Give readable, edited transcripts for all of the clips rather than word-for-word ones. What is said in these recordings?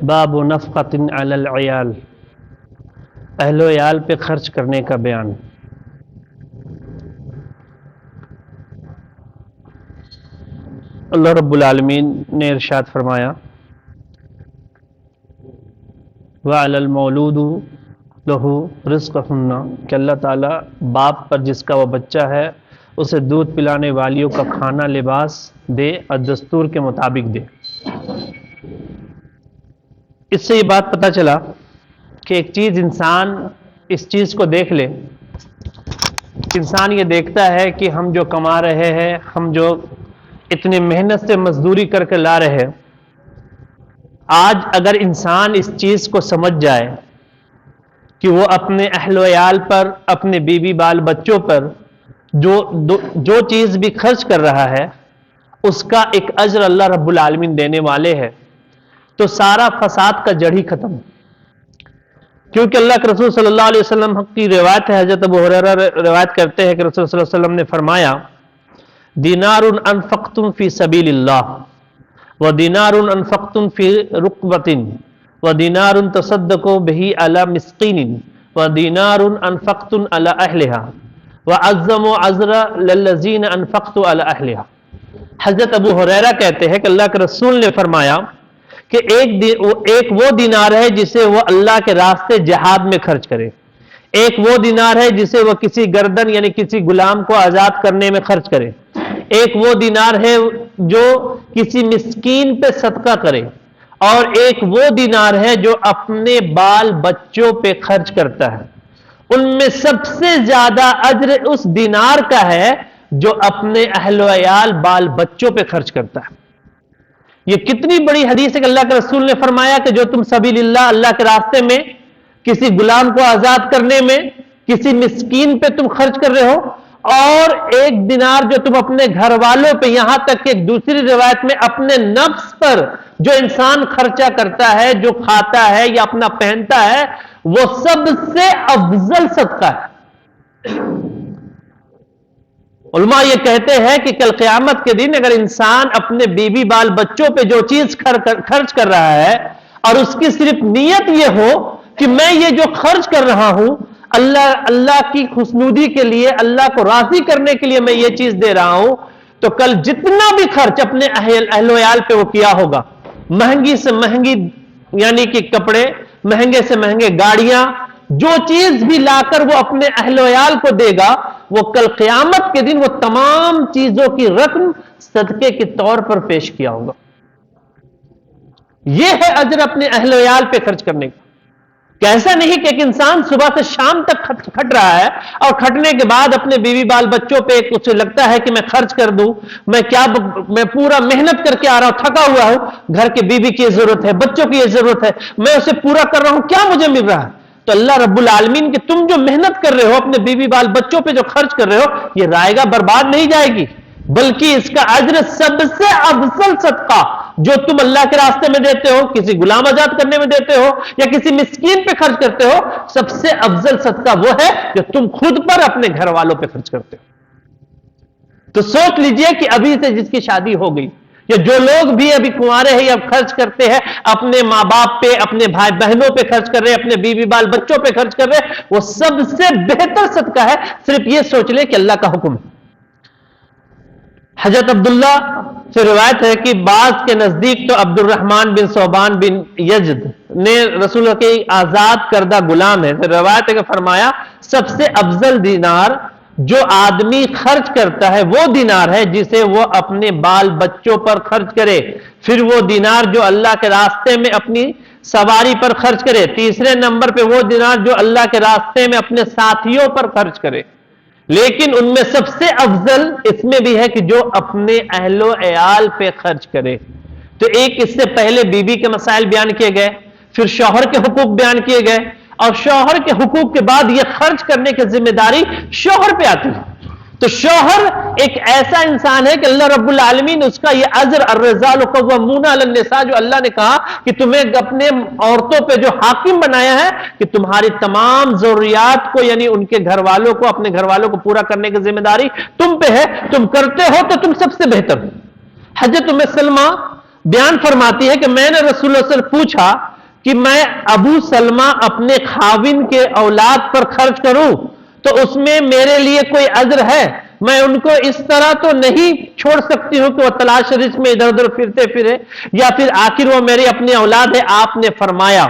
باب نفقۃ علی العیال، اہل و عیال پہ خرچ کرنے کا بیان۔ اللہ رب العالمین نے ارشاد فرمایا وَعَلَى الْمَوْلُودُ لَهُ رِزْقُهُنَّ، کہ اللہ تعالیٰ باپ پر جس کا وہ بچہ ہے اسے دودھ پلانے والیوں کا کھانا لباس دے اور دستور کے مطابق دے۔ اس سے یہ بات پتہ چلا کہ ایک چیز انسان اس چیز کو دیکھ لے، انسان یہ دیکھتا ہے کہ ہم جو کما رہے ہیں، ہم جو اتنی محنت سے مزدوری کر کے لا رہے ہیں، آج اگر انسان اس چیز کو سمجھ جائے کہ وہ اپنے اہل و عیال پر، اپنے بیوی بال بچوں پر جو چیز بھی خرچ کر رہا ہے اس کا ایک اجر اللہ رب العالمین دینے والے ہیں، تو سارا فساد کا جڑ ہی ختم۔ کیونکہ اللہ کے رسول صلی اللہ علیہ وسلم کی روایت ہے، حضرت ابو ہریرہ روایت کرتے ہیں کہ رسول صلی اللہ علیہ وسلم نے فرمایا دینار انفقتم فی سبیل اللہ ودینار انفقتم فی رقبۃ ودینار تصدقوا بہ علی مسکین ودینار انفقتم علی اہلہا وعظموا اجر للذین انفقتوا علی اہلہا۔ حضرت ابو ہریرہ کہتے ہیں کہ اللہ کے رسول نے فرمایا کہ ایک وہ دینار ہے جسے وہ اللہ کے راستے جہاد میں خرچ کرے، ایک وہ دینار ہے جسے وہ کسی گردن یعنی کسی غلام کو آزاد کرنے میں خرچ کرے، ایک وہ دینار ہے جو کسی مسکین پہ صدقہ کرے، اور ایک وہ دینار ہے جو اپنے بال بچوں پہ خرچ کرتا ہے۔ ان میں سب سے زیادہ اجر اس دینار کا ہے جو اپنے اہل و عیال بال بچوں پہ خرچ کرتا ہے۔ یہ کتنی بڑی حدیث ہے کہ اللہ کے رسول نے فرمایا کہ جو تم سبیل اللہ، اللہ کے راستے میں کسی غلام کو آزاد کرنے میں، کسی مسکین پہ تم خرچ کر رہے ہو، اور ایک دینار جو تم اپنے گھر والوں پہ، یہاں تک کہ ایک دوسری روایت میں اپنے نفس پر جو انسان خرچہ کرتا ہے، جو کھاتا ہے یا اپنا پہنتا ہے، وہ سب سے افضل صدقہ ہے۔ علماء یہ کہتے ہیں کہ کل قیامت کے دن اگر انسان اپنے بیوی بال بچوں پہ جو چیز خرچ کر رہا ہے اور اس کی صرف نیت یہ ہو کہ میں یہ جو خرچ کر رہا ہوں اللہ کی خوشنودی کے لیے، اللہ کو راضی کرنے کے لیے میں یہ چیز دے رہا ہوں، تو کل جتنا بھی خرچ اپنے اہل و عیال پہ وہ کیا ہوگا، مہنگی سے مہنگی یعنی کہ کپڑے، مہنگے سے مہنگے گاڑیاں، جو چیز بھی لا کر وہ اپنے اہل و عیال کو دے گا، وہ کل قیامت کے دن وہ تمام چیزوں کی رقم صدقے کے طور پر پیش کیا ہوگا۔ یہ ہے اجر اپنے اہل و عیال پہ خرچ کرنے کا۔ کہ ایسا نہیں کہ ایک انسان صبح سے شام تک کھٹ رہا ہے اور کھٹنے کے بعد اپنے بیوی بال بچوں پہ کچھ لگتا ہے کہ میں خرچ کر دوں، میں پورا محنت کر کے آ رہا ہوں، تھکا ہوا ہوں، گھر کے بیوی کی ضرورت ہے، بچوں کی یہ ضرورت ہے، میں اسے پورا کر رہا ہوں، کیا مجھے مل رہا ہے؟ تو اللہ رب العالمین کہ تم جو محنت کر رہے ہو، اپنے بیوی بال بچوں پہ جو خرچ کر رہے ہو، یہ رائے گا برباد نہیں جائے گی، بلکہ اس کا اجر سب سے افضل صدقہ جو تم اللہ کے راستے میں دیتے ہو، کسی غلام آزاد کرنے میں دیتے ہو یا کسی مسکین پہ خرچ کرتے ہو، سب سے افضل صدقہ وہ ہے جو تم خود پر اپنے گھر والوں پہ خرچ کرتے ہو۔ تو سوچ لیجئے کہ ابھی سے جس کی شادی ہو گئی یا جو لوگ بھی ابھی کنوارے ہیں یا خرچ کرتے ہیں، اپنے ماں باپ پہ، اپنے بھائی بہنوں پہ خرچ کر رہے، اپنے بیوی بال بچوں پہ خرچ کر رہے، وہ سب سے بہتر صدقہ ہے۔ صرف یہ سوچ لیں کہ اللہ کا حکم ہے۔ حضرت عبداللہ سے روایت ہے کہ بعض کے نزدیک تو عبد الرحمن بن صوبان بن یزد نے رسول اللہ کے آزاد کردہ غلام ہے، روایت ہے کہ فرمایا سب سے افضل دینار جو آدمی خرچ کرتا ہے وہ دینار ہے جسے وہ اپنے بال بچوں پر خرچ کرے، پھر وہ دینار جو اللہ کے راستے میں اپنی سواری پر خرچ کرے، تیسرے نمبر پہ وہ دینار جو اللہ کے راستے میں اپنے ساتھیوں پر خرچ کرے، لیکن ان میں سب سے افضل اس میں بھی ہے کہ جو اپنے اہل و عیال پہ خرچ کرے۔ تو ایک اس سے پہلے بیوی کے مسائل بیان کیے گئے، پھر شوہر کے حقوق بیان کیے گئے، اور شوہر کے حقوق کے بعد یہ خرچ کرنے کی ذمہ داری شوہر پہ آتی ہے۔ تو شوہر ایک ایسا انسان ہے کہ اللہ رب العالمین اس کا یہ اجر الرجال قوامون علی النساء جو اللہ نے کہا کہ تمہیں اپنے عورتوں پہ جو حاکم بنایا ہے کہ تمہاری تمام ضروریات کو یعنی ان کے گھر والوں کو، اپنے گھر والوں کو پورا کرنے کی ذمہ داری تم پہ ہے، تم کرتے ہو تو تم سب سے بہتر ہو۔ حضرت ام سلمہ بیان فرماتی ہے کہ میں نے رسول اللہ صلی اللہ علیہ وسلم پوچھا کہ میں ابو سلمہ اپنے خاوند کے اولاد پر خرچ کروں تو اس میں میرے لیے کوئی اجر ہے؟ میں ان کو اس طرح تو نہیں چھوڑ سکتی ہوں کہ وہ تلاش رزق میں ادھر ادھر پھرتے پھرے، یا پھر آخر وہ میری اپنی اولاد ہے؟ آپ نے فرمایا،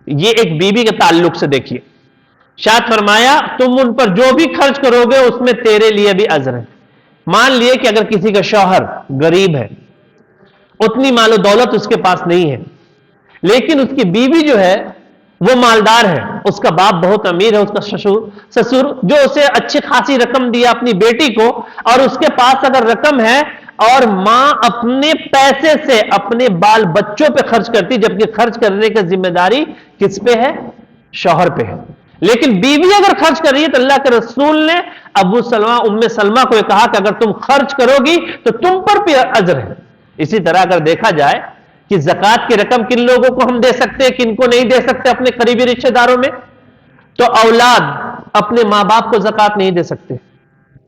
یہ ایک بیوی کے تعلق سے دیکھیے، شاید فرمایا تم ان پر جو بھی خرچ کرو گے اس میں تیرے لیے بھی اجر ہے۔ مان لیے کہ اگر کسی کا شوہر غریب ہے، اتنی مال و دولت اس کے پاس نہیں ہے، لیکن اس کی بیوی جو ہے وہ مالدار ہے، اس کا باپ بہت امیر ہے، اس کا سسر جو اسے اچھی خاصی رقم دیا اپنی بیٹی کو، اور اس کے پاس اگر رقم ہے اور ماں اپنے پیسے سے اپنے بال بچوں پہ خرچ کرتی، جبکہ خرچ کرنے کی ذمہ داری کس پہ ہے؟ شوہر پہ ہے، لیکن بیوی اگر خرچ کر رہی ہے تو اللہ کے رسول نے ابو سلمہ ام سلمہ کو یہ کہا کہ اگر تم خرچ کرو گی تو تم پر بھی اجر ہے۔ اسی طرح اگر دیکھا جائے کہ زکوٰۃ کی رقم کن لوگوں کو ہم دے سکتے ہیں، کن کو نہیں دے سکتے اپنے قریبی رشتہ داروں میں، تو اولاد اپنے ماں باپ کو زکوٰۃ نہیں دے سکتے،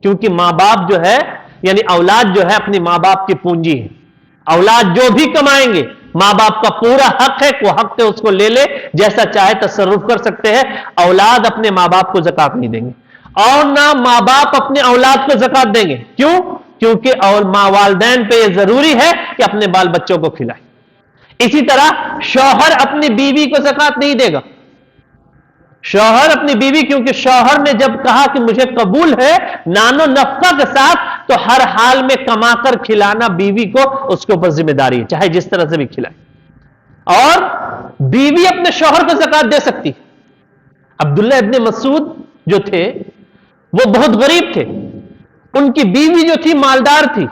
کیونکہ ماں باپ جو ہے یعنی اولاد جو ہے اپنی ماں باپ کی پونجی ہے، اولاد جو بھی کمائیں گے ماں باپ کا پورا حق ہے، وہ حق سے اس کو لے لے، جیسا چاہے تصرف کر سکتے ہیں۔ اولاد اپنے ماں باپ کو زکوٰۃ نہیں دیں گے، اور نہ ماں باپ اپنے اولاد کو زکوٰۃ دیں گے۔ کیوں؟ کیونکہ اور ماں والدین پہ یہ ضروری ہے کہ اپنے بال بچوں کو کھلائے۔ اسی طرح شوہر اپنی بیوی کو زکوٰۃ نہیں دے گا، شوہر اپنی بیوی، کیونکہ شوہر نے جب کہا کہ مجھے قبول ہے نان و نفقہ کے ساتھ، تو ہر حال میں کما کر کھلانا بیوی کو اس کے اوپر ذمہ داری ہے، چاہے جس طرح سے بھی کھلائے۔ اور بیوی اپنے شوہر کو زکوٰۃ دے سکتی۔ عبداللہ ابن مسعود جو تھے وہ بہت غریب تھے، ان کی بیوی جو تھی مالدار تھی،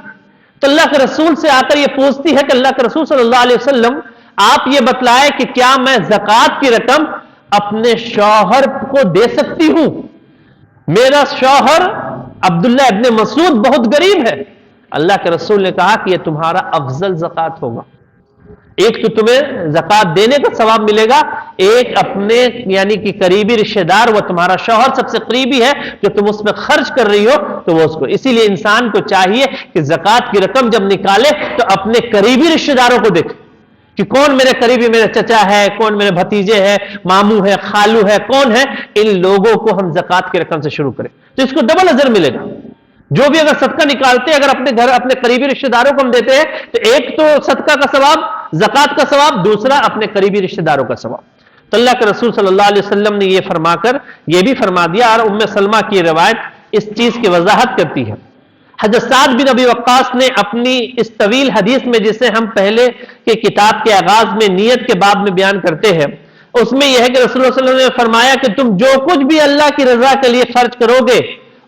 تو اللہ کے رسول سے آ کر یہ پوچھتی ہے کہ اللہ کے رسول صلی اللہ علیہ وسلم آپ یہ بتلائے کہ کیا میں زکوٰۃ کی رقم اپنے شوہر کو دے سکتی ہوں؟ میرا شوہر عبداللہ ابن مسعود بہت غریب ہے۔ اللہ کے رسول نے کہا کہ یہ تمہارا افضل زکوٰۃ ہوگا، ایک تو تمہیں زکوٰۃ دینے کا ثواب ملے گا، ایک اپنے یعنی کہ قریبی رشتہ دار، وہ تمہارا شوہر سب سے قریبی ہے، جو تم اس میں خرچ کر رہی ہو تو وہ اس کو۔ اسی لیے انسان کو چاہیے کہ زکوٰۃ کی رقم جب نکالے تو اپنے قریبی رشتہ داروں کو دیکھے کہ کون میرے قریبی، میرے چچا ہے، کون میرے بھتیجے ہے، ماموں ہے، خالو ہے، کون ہے، ان لوگوں کو ہم زکوٰۃ کی رقم سے شروع کریں تو اس کو ڈبل اجر ملے گا۔ جو بھی اگر صدقہ نکالتے اگر اپنے گھر اپنے قریبی رشتہ داروں کو ہم دیتے ہیں تو ایک تو صدقہ کا ثواب، زکوٰۃ کا ثواب، دوسرا اپنے قریبی رشتہ داروں کا ثواب۔ تو اللہ کے رسول صلی اللہ علیہ وسلم نے یہ فرما کر یہ بھی فرما دیا، اور ام سلمہ کی روایت اس چیز کی وضاحت کرتی ہے۔ حضرت سعد بن ابی وقاص نے اپنی اس طویل حدیث میں، جسے ہم پہلے کے کتاب کے آغاز میں نیت کے باب میں بیان کرتے ہیں، اس میں یہ ہے کہ رسول اللہ صلی اللہ علیہ وسلم نے فرمایا کہ تم جو کچھ بھی اللہ کی رضا کے لیے خرچ کرو گے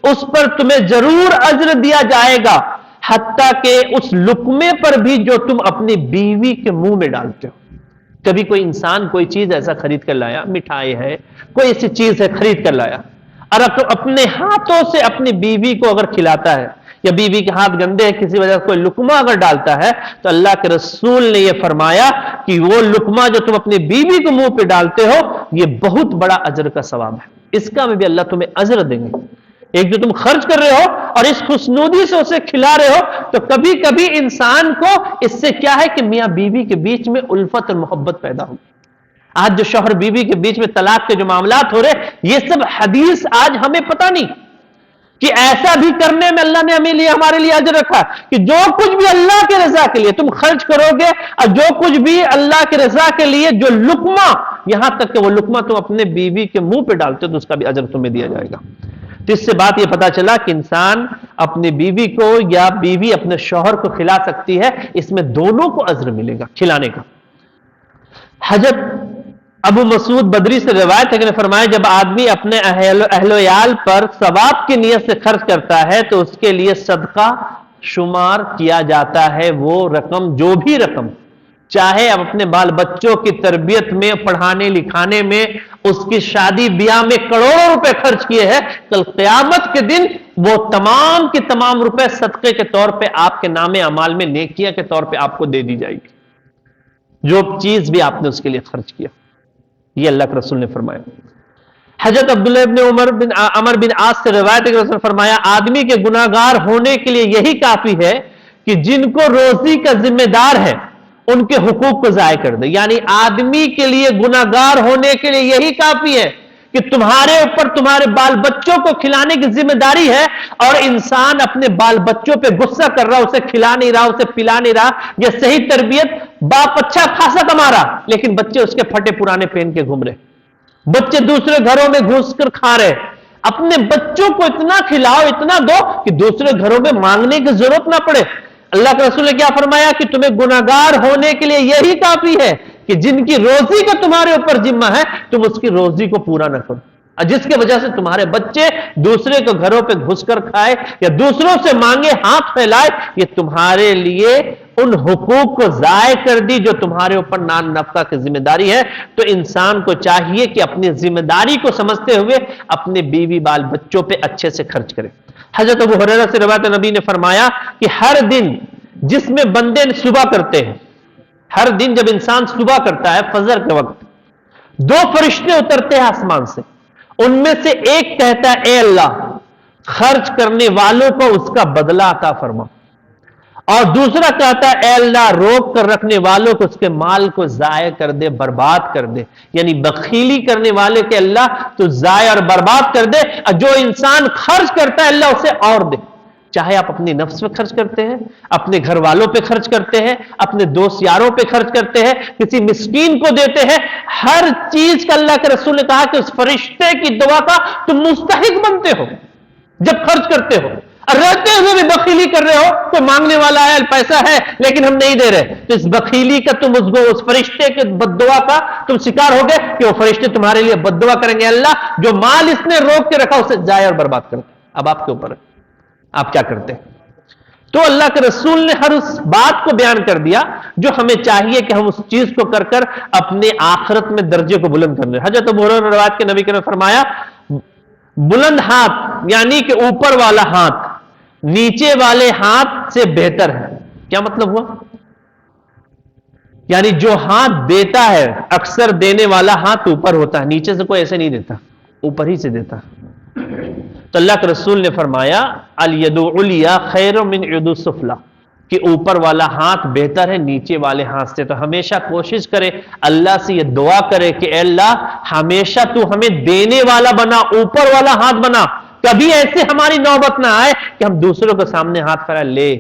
اس پر تمہیں ضرور اجر دیا جائے گا، حتیٰ کہ اس لقمے پر بھی جو تم اپنی بیوی کے منہ میں ڈالتے ہو۔ کبھی کوئی انسان کوئی چیز ایسا خرید کر لایا، مٹھائی ہے، کوئی ایسی چیز ہے خرید کر لایا، اور اپنے ہاتھوں سے اپنی بیوی کو اگر کھلاتا ہے، یا بیوی کے ہاتھ گندے ہیں کسی وجہ سے کوئی لقمہ اگر ڈالتا ہے، تو اللہ کے رسول نے یہ فرمایا کہ وہ لقمہ جو تم اپنی بیوی کو منہ پہ ڈالتے ہو یہ بہت بڑا اجر کا ثواب ہے، اس کا میں بھی اللہ تمہیں اجر دیں گے۔ ایک جو تم خرچ کر رہے ہو اور اس خوشنودی سے اسے کھلا رہے ہو، تو کبھی کبھی انسان کو اس سے کیا ہے کہ میاں بیوی کے بیچ میں الفت اور محبت پیدا ہوگی۔ آج جو شوہر بیوی کے بیچ میں طلاق کے جو معاملات ہو رہے، یہ سب حدیث آج ہمیں پتہ نہیں کہ ایسا بھی کرنے میں اللہ نے ہمارے لیے اجر رکھا کہ جو کچھ بھی اللہ کے رضا کے لیے تم خرچ کرو گے، اور جو کچھ بھی اللہ کے رضا کے لیے جو لقمہ، یہاں تک کہ وہ لقمہ تم اپنے بیوی کے منہ پہ ڈالتے ہو تو اس کا بھی اجر تمہیں دیا جائے گا۔ تو اس سے بات یہ پتا چلا کہ انسان اپنی بیوی کو یا بیوی اپنے شوہر کو کھلا سکتی ہے، اس میں دونوں کو اجر ملے گا کھلانے کا۔ حضرت ابو مسعود بدری سے روایت ہے کہ نے فرمایا جب آدمی اپنے اہل و عیال پر ثواب کی نیت سے خرچ کرتا ہے تو اس کے لیے صدقہ شمار کیا جاتا ہے، وہ رقم جو بھی رقم، چاہے اب اپنے بال بچوں کی تربیت میں، پڑھانے لکھانے میں، اس کی شادی بیاہ میں کروڑوں روپے خرچ کیے ہیں، کل قیامت کے دن وہ تمام کے تمام روپے صدقے کے طور پہ آپ کے نام اعمال میں نیکیاں کے طور پہ آپ کو دے دی جائے گی، جو چیز بھی آپ نے اس کے لیے خرچ کیا۔ یہ اللہ کے رسول نے فرمایا۔ حضرت عبداللہ ابن عمر بن عاص سے روایت ہے کہ رسول نے فرمایا آدمی کے گناہگار ہونے کے لیے یہی کافی ہے کہ جن کو روزی کا ذمہ دار ہے ان کے حقوق کو ضائع کر دے. یعنی آدمی کے لیے گناہگار ہونے کے لیے یہی کافی ہے کہ تمہارے اوپر تمہارے بال بچوں کو کھلانے کی ذمہ داری ہے، اور انسان اپنے بال بچوں پہ غصہ کر رہا، اسے کھلا نہیں رہا، اسے پلا نہیں رہا. یہ صحیح تربیت، باپ اچھا خاصا کما رہا لیکن بچے اس کے پھٹے پرانے پہن کے گھوم رہے، بچے دوسرے گھروں میں گھس کر کھا رہے. اپنے بچوں کو اتنا کھلاؤ، اتنا دو کہ دوسرے گھروں میں مانگنے کی ضرورت نہ پڑے. اللہ کے رسول نے کیا فرمایا کہ تمہیں گناہگار ہونے کے لیے یہی کافی ہے کہ جن کی روزی کا تمہارے اوپر ذمہ ہے تم اس کی روزی کو پورا نہ کرو، جس کی وجہ سے تمہارے بچے دوسرے کے گھروں پہ گھس کر کھائے یا دوسروں سے مانگے، ہاتھ پھیلائے. یہ تمہارے لیے ان حقوق کو ضائع کر دی جو تمہارے اوپر نان نفقہ کی ذمہ داری ہے. تو انسان کو چاہیے کہ اپنی ذمہ داری کو سمجھتے ہوئے اپنے بیوی بال بچوں پہ اچھے سے خرچ کرے. حضرت ابو ہریرہ سے روایت نبی نے فرمایا کہ ہر دن جس میں بندے صبح کرتے ہیں، ہر دن جب انسان صبح کرتا ہے فجر کے وقت، دو فرشتے اترتے ہیں آسمان سے. ان میں سے ایک کہتا ہے اے اللہ خرچ کرنے والوں کو اس کا بدلہ عطا فرما، اور دوسرا کہتا ہے اے اللہ روک کر رکھنے والوں کو اس کے مال کو ضائع کر دے، برباد کر دے. یعنی بخیلی کرنے والے کے اللہ تو ضائع اور برباد کر دے، اور جو انسان خرچ کرتا ہے اللہ اسے اور دے. چاہے آپ اپنی نفس پہ خرچ کرتے ہیں، اپنے گھر والوں پہ خرچ کرتے ہیں، اپنے دوست یاروں پہ خرچ کرتے ہیں، کسی مسکین کو دیتے ہیں، ہر چیز کا اللہ کے رسول نے کہا کہ اس فرشتے کی دعا کا تم مستحق بنتے ہو جب خرچ کرتے ہو. اور رہتے ہوئے بھی بخیلی کر رہے ہو، کوئی مانگنے والا ہے، پیسہ ہے لیکن ہم نہیں دے رہے، تو اس بخیلی کا تم اس فرشتے کے بد دعا کا تم شکار ہو گئے کہ وہ فرشتے تمہارے لیے بد دعا کریں گے اللہ جو مال اس نے روک کے رکھا اسے ضائع اور برباد کر دے. اب آپ کے اوپر ہے آپ کیا کرتے ہیں. تو اللہ کے رسول نے ہر اس بات کو بیان کر دیا جو ہمیں چاہیے کہ ہم اس چیز کو کر کر اپنے آخرت میں درجے کو بلند کر لیں. حضرت ابو ہریرہ روایت کے نبی نے فرمایا بلند ہاتھ یعنی کہ اوپر والا ہاتھ نیچے والے ہاتھ سے بہتر ہے. کیا مطلب ہوا؟ یعنی جو ہاتھ دیتا ہے اکثر دینے والا ہاتھ اوپر ہوتا ہے، نیچے سے کوئی ایسے نہیں دیتا، اوپر ہی سے دیتا. تو اللہ کے رسول نے فرمایا الید العلیٰ خیر من ید السفلی، کہ اوپر والا ہاتھ بہتر ہے نیچے والے ہاتھ سے. تو ہمیشہ کوشش کرے، اللہ سے یہ دعا کرے کہ اے اللہ ہمیشہ تو ہمیں دینے والا بنا، اوپر والا ہاتھ بنا. کبھی ایسے ہماری نوبت نہ آئے کہ ہم دوسروں کے سامنے ہاتھ پھیلا لے.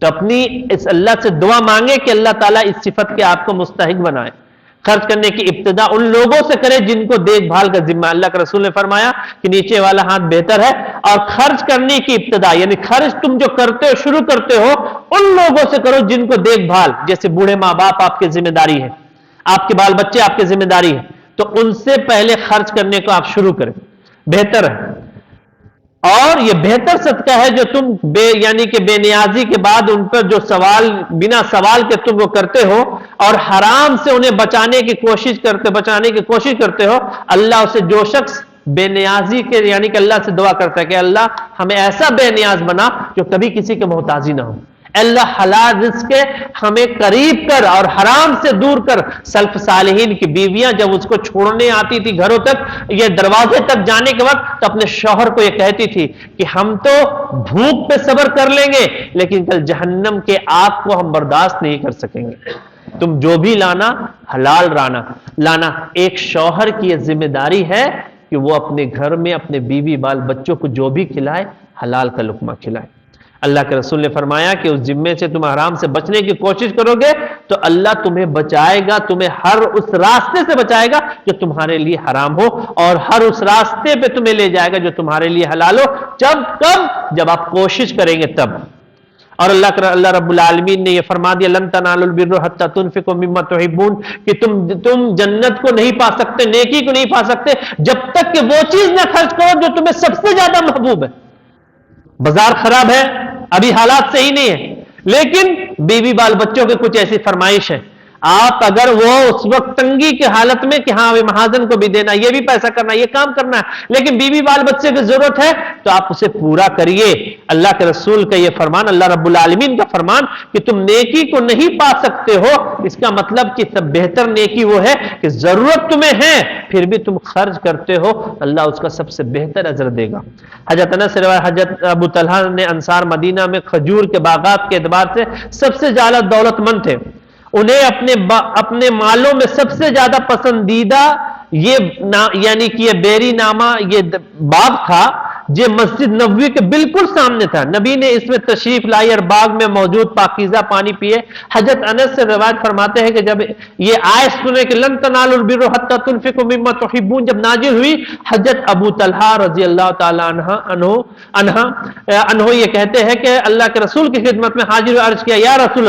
تو اپنی اس اللہ سے دعا مانگے کہ اللہ تعالیٰ اس صفت کے آپ کو مستحق بنائے. خرچ کرنے کی ابتدا ان لوگوں سے کرے جن کو دیکھ بھال کا ذمہ. اللہ کے رسول نے فرمایا کہ نیچے والا ہاتھ بہتر ہے، اور خرچ کرنے کی ابتدا یعنی خرچ تم جو کرتے ہو شروع کرتے ہو ان لوگوں سے کرو جن کو دیکھ بھال، جیسے بوڑھے ماں باپ آپ کی ذمہ داری ہے، آپ کے بال بچے آپ کی ذمہ داری ہے، تو ان سے پہلے خرچ کرنے کو آپ شروع کریں، بہتر ہے. اور یہ بہتر صدقہ ہے جو تم یعنی کہ بے نیازی کے بعد ان پر جو سوال بنا سوال کے تم وہ کرتے ہو اور حرام سے انہیں بچانے کی کوشش کرتے ہو. اللہ اسے جو شخص بے نیازی کے یعنی کہ اللہ سے دعا کرتا ہے کہ اللہ ہمیں ایسا بے نیاز بنا جو کبھی کسی کے محتاجی نہ ہو. اللہ حلال رزق کے ہمیں قریب کر اور حرام سے دور کر. سلف صالحین کی بیویاں جب اس کو چھوڑنے آتی تھی گھروں تک، یہ دروازے تک جانے کے وقت، تو اپنے شوہر کو یہ کہتی تھی کہ ہم تو بھوک پہ صبر کر لیں گے لیکن کل جہنم کے آگ کو ہم برداشت نہیں کر سکیں گے. تم جو بھی لانا حلال لانا. ایک شوہر کی یہ ذمہ داری ہے کہ وہ اپنے گھر میں اپنے بیوی بال بچوں کو جو بھی کھلائے حلال کا لقمہ کھلائے. اللہ کے رسول نے فرمایا کہ اس ذمے سے تم حرام سے بچنے کی کوشش کرو گے تو اللہ تمہیں بچائے گا، تمہیں ہر اس راستے سے بچائے گا جو تمہارے لیے حرام ہو، اور ہر اس راستے پہ تمہیں لے جائے گا جو تمہارے لیے حلال ہو. جب آپ کوشش کریں گے تب. اور اللہ رب العالمین نے یہ فرما دیا لن تنالوا البر حتى تنفقوا مما تحبون، کہ تم جنت کو نہیں پا سکتے، نیکی کو نہیں پا سکتے جب تک کہ وہ چیز نہ خرچ کرو جو تمہیں سب سے زیادہ محبوب ہے. بازار خراب ہے، ابھی حالات صحیح نہیں ہے، لیکن بیوی بال بچوں کے کچھ ایسی فرمائش ہے، آپ اگر وہ اس وقت تنگی کی حالت میں کہ ہاں مہاجن کو بھی دینا، یہ بھی پیسہ کرنا، یہ کام کرنا ہے، لیکن بیوی بال بچے کی ضرورت ہے تو آپ اسے پورا کریے۔ اللہ کے رسول کا یہ فرمان، اللہ رب العالمین کا فرمان کہ تم نیکی کو نہیں پا سکتے ہو، اس کا مطلب کہ سب بہتر نیکی وہ ہے کہ ضرورت تمہیں ہے پھر بھی تم خرچ کرتے ہو، اللہ اس کا سب سے بہتر اجر دے گا۔ حضرت انس سے روایت، حضرت ابو طلحہ نے انصار مدینہ میں کھجور کے باغات کے اعتبار سے سب سے زیادہ دولت مند تھے، انہیں اپنے مالوں میں سب سے زیادہ پسندیدہ یعنی کہ یہ بیری نامہ یہ باغ تھا جو مسجد نبوی کے بالکل سامنے تھا۔ نبی نے اس میں تشریف لائی اور باغ میں موجود پاکیزہ پانی پیے۔ حضرت انس سے روایت فرماتے ہیں کہ جب یہ آیت سنے کہ لن تنالوا البر حتى تنفقوا مما تحبون جب نازل ہوئی، حضرت ابو طلحہ رضی اللہ تعالی عنہ یہ کہتے ہیں کہ اللہ کے رسول کی خدمت میں حاضر ہوئے، عرض کیا یا رسول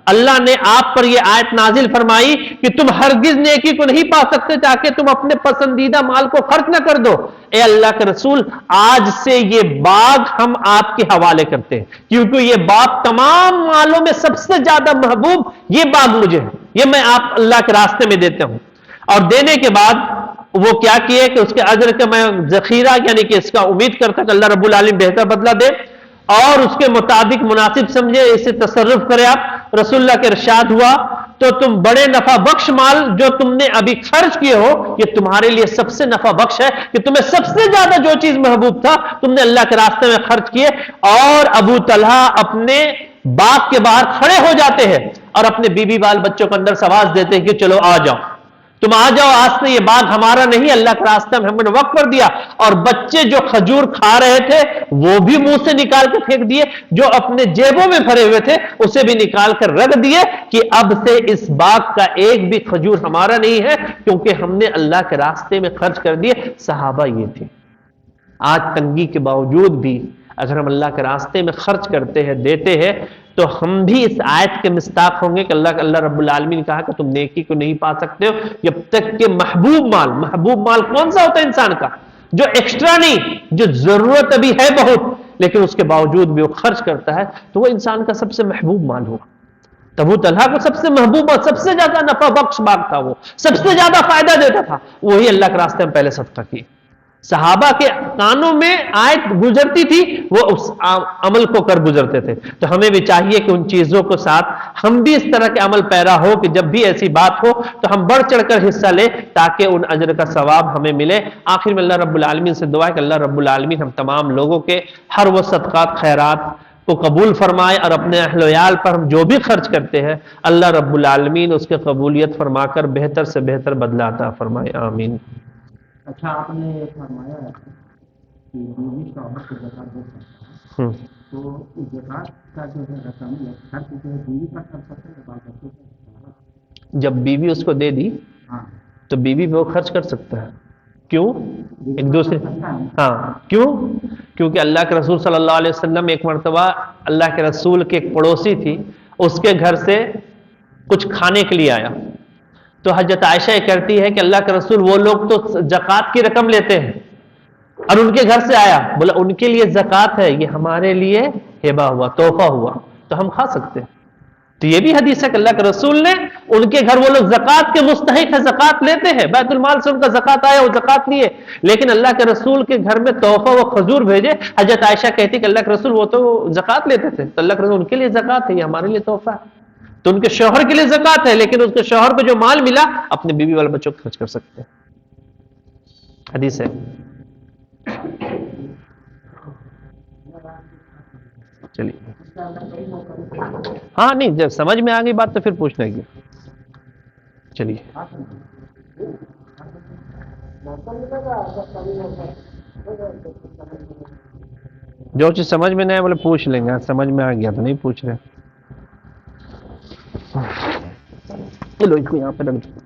اللہ نے آپ پر یہ آیت نازل فرمائی کہ تم ہرگز نیکی کو نہیں پا سکتے تاکہ تم اپنے پسندیدہ مال کو خرچ نہ کر دو۔ اے اللہ کے رسول، آج سے یہ باغ ہم آپ کے حوالے کرتے ہیں، کیونکہ یہ باغ تمام مالوں میں سب سے زیادہ محبوب یہ باغ مجھے ہے، یہ میں آپ اللہ کے راستے میں دیتا ہوں۔ اور دینے کے بعد وہ کیا کیے کہ اس کے اجر کا میں ذخیرہ یعنی کہ اس کا امید کرتا کہ اللہ رب العالمین بہتر بدلہ دے اور اس کے مطابق مناسب سمجھے، اسے تصرف کرے۔ آپ رسول اللہ کے ارشاد ہوا تو تم بڑے نفع بخش مال جو تم نے ابھی خرچ کیے ہو یہ تمہارے لیے سب سے نفع بخش ہے کہ تمہیں سب سے زیادہ جو چیز محبوب تھا تم نے اللہ کے راستے میں خرچ کیے۔ اور ابو طلحہ اپنے باغ کے باہر کھڑے ہو جاتے ہیں اور اپنے بیوی بال بچوں کو اندر سے آواز دیتے ہیں کہ چلو آ جاؤ، تم آ جاؤ، آج سے یہ باغ ہمارا نہیں، اللہ کے راستے میں ہم نے وقف کر دیا۔ اور بچے جو کھجور کھا رہے تھے وہ بھی منہ سے نکال کے پھینک دیے، جو اپنے جیبوں میں بھرے ہوئے تھے اسے بھی نکال کر رکھ دیے کہ اب سے اس باغ کا ایک بھی کھجور ہمارا نہیں ہے کیونکہ ہم نے اللہ کے راستے میں خرچ کر دیے۔ صحابہ یہ تھے۔ آج تنگی کے باوجود بھی اگر ہم اللہ کے راستے میں خرچ کرتے ہیں، دیتے ہیں، تو ہم بھی اس آیت کے مستاق ہوں گے کہ اللہ رب العالمین نے کہا کہ تم نیکی کو نہیں پا سکتے ہو جب تک کہ محبوب مال کون سا ہوتا ہے انسان کا؟ جو ایکسٹرا نہیں، جو ضرورت ابھی ہے بہت لیکن اس کے باوجود بھی وہ خرچ کرتا ہے، تو وہ انسان کا سب سے محبوب مال ہوگا۔ ابو طلحہ کو سب سے محبوب اور سب سے زیادہ نفع بخش باغ تھا، وہ سب سے زیادہ فائدہ دیتا تھا، وہی اللہ کے راستے میں پہلے صدقہ کی۔ صحابہ کے کانوں میں آیت گزرتی تھی، وہ اس عمل کو کر گزرتے تھے۔ تو ہمیں بھی چاہیے کہ ان چیزوں کو ساتھ ہم بھی اس طرح کے عمل پیرا ہو کہ جب بھی ایسی بات ہو تو ہم بڑھ چڑھ کر حصہ لیں تاکہ ان اجر کا ثواب ہمیں ملے۔ آخر میں اللہ رب العالمین سے دعا ہے کہ اللہ رب العالمین ہم تمام لوگوں کے ہر وہ صدقات خیرات کو قبول فرمائے اور اپنے اہل و عیال پر ہم جو بھی خرچ کرتے ہیں اللہ رب العالمین اس کے قبولیت فرما کر بہتر سے بہتر بدلہ عطا فرمائے، آمین۔ اچھا، آپ نے فرمایا ہے کہ بیوی شوہر کو زکات دے سکتا ہے، تو زکات کا جو ہے رقم ہے خرچ جو ہے بیوی کا کر سکتے ہیں بال بچوں کا؟ جب بیوی اس کو دے دی تو بیوی وہ خرچ کر سکتا ہے۔ کیوں؟ ایک دوسرے کیوں؟ کیونکہ اللہ کے رسول صلی اللہ علیہ وسلم ایک مرتبہ اللہ کے رسول کے ایک پڑوسی تھی، اس کے گھر سے کچھ کھانے کے لیے آیا تو حضرت عائشہ یہ کہتی ہے کہ اللہ کے رسول وہ لوگ تو زکوٰۃ کی رقم لیتے ہیں اور ان کے گھر سے آیا، بولا ان کے لیے زکوٰۃ ہے، یہ ہمارے لیے ہبہ ہوا، تحفہ ہوا، تو ہم کھا سکتے ہیں۔ تو یہ بھی حدیث ہے کہ اللہ کے رسول نے ان کے گھر وہ لوگ زکوٰۃ کے مستحق ہے، زکوٰۃ لیتے ہیں، بیت المال سے ان کا زکوٰۃ آیا، وہ زکوٰۃ لیے، لیکن اللہ کے رسول کے گھر میں تحفہ وہ کھجور بھیجے۔ حضرت عائشہ کہتی کہ اللہ کے رسول وہ تو زکوٰۃ لیتے تھے، تو اللہ کے رسول ان کے لیے زکوٰۃ ہے، یہ ہمارے لیے تحفہ ہے۔ تو ان کے شوہر کے لیے زکوٰۃ ہے لیکن اس کے شوہر کو جو مال ملا اپنے بیوی والے بچوں کو خرچ کر سکتے ہیں، حدیث ہے۔ چلیے، ہاں نہیں، جب سمجھ میں آ گئی بات تو پھر پوچھنا کی۔ چلیے، جو چیز سمجھ میں نہیں آئے بولے پوچھ لیں گے، سمجھ میں آ گیا تو نہیں پوچھ رہے۔ چلو اس کو یہاں پہ رکھ دو۔